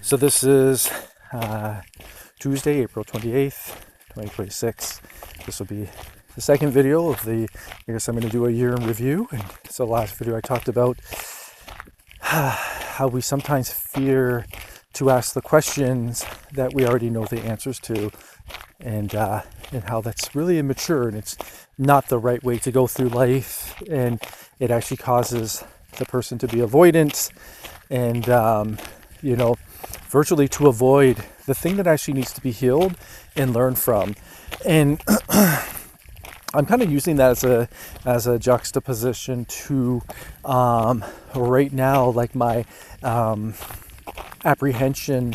So this is Tuesday, April 28th, 2026. This will be the second video of I guess I'm going to do a year in review. And so last video I talked about how we sometimes fear to ask the questions that we already know the answers to, and how that's really immature and it's not the right way to go through life, and it actually causes the person to be avoidant and virtually to avoid the thing that actually needs to be healed and learned from. And I'm kind of using that as a juxtaposition to right now, like my apprehension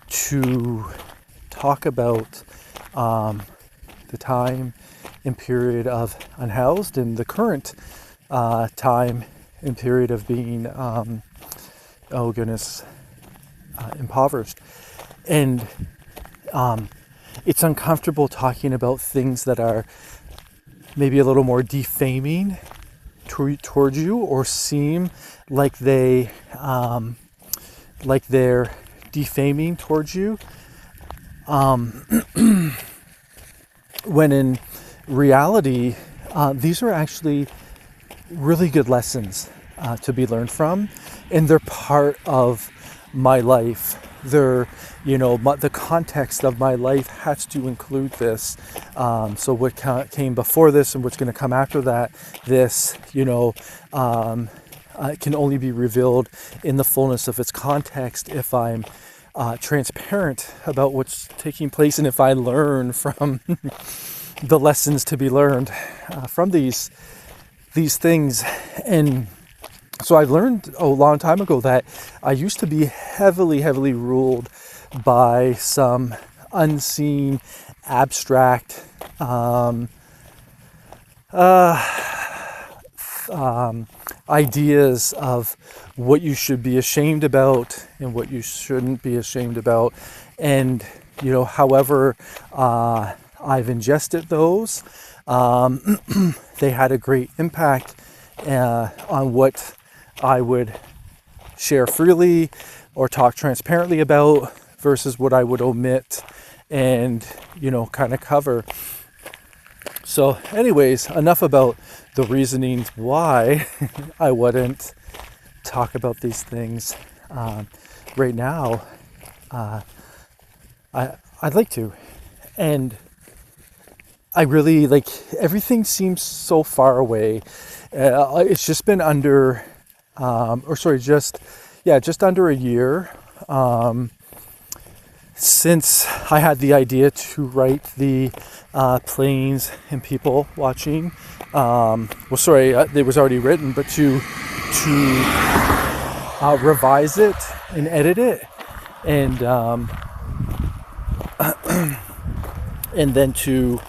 to talk about the time and period of unhoused and the current time and period of being impoverished. And it's uncomfortable talking about things that are maybe a little more defaming towards you, or seem like they're defaming towards you, when in reality these are actually really good lessons to be learned from, and they're part of my life. They're, the context of my life has to include this. So what came before this and what's going to come after that, this, can only be revealed in the fullness of its context if I'm transparent about what's taking place, and if I learn from the lessons to be learned from these things. And so I've learned a long time ago that I used to be heavily ruled by some unseen, abstract ideas of what you should be ashamed about and what you shouldn't be ashamed about. And, however I've ingested those, they had a great impact on what I would share freely or talk transparently about versus what I would omit and, kind of cover. So anyways, enough about the reasonings why I wouldn't talk about these things. Right now, I'd like to. And I really everything seems so far away. It's just been just under a year since I had the idea to write the planes and people watching. It was already written, but to revise it and edit it, and and then to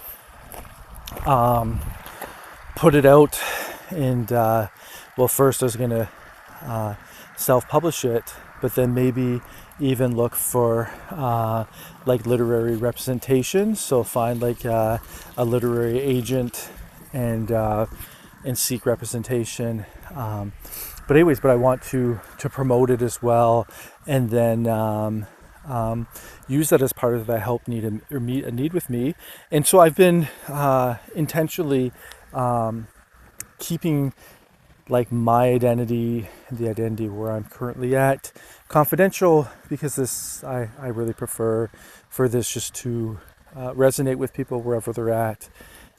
put it out. And first I was gonna self-publish it, but then maybe even look for literary representation. So find a literary agent and seek representation. But I want to promote it as well, and then use that as part of that help need or meet a need with me. And so I've been intentionally keeping my identity, the identity where I'm currently at, confidential, because this I really prefer for this just to resonate with people wherever they're at.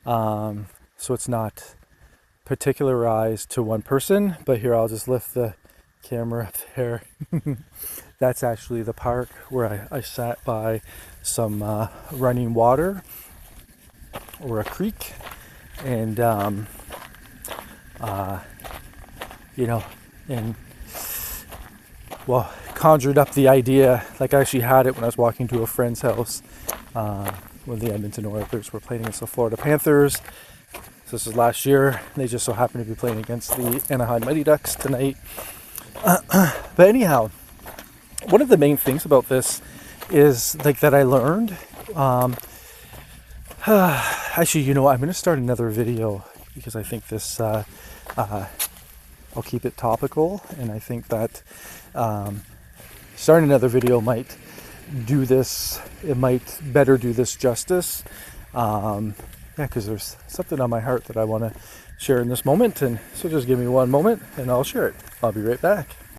So it's not particularized to one person, but here I'll just lift the camera up there. That's actually the park where I sat by some running water, or a creek, and conjured up the idea. I actually had it when I was walking to a friend's house when the Edmonton Oilers were playing against the Florida Panthers. So this is last year. They just so happened to be playing against the Anaheim Mighty Ducks tonight. But anyhow, one of the main things about this is that I learned. Actually, I'm going to start another video because I think this I'll keep it topical, and I think that starting another video might do this. It might better do this justice. Yeah, because there's something on my heart that I want to share in this moment. And so just give me one moment and I'll share it. I'll be right back.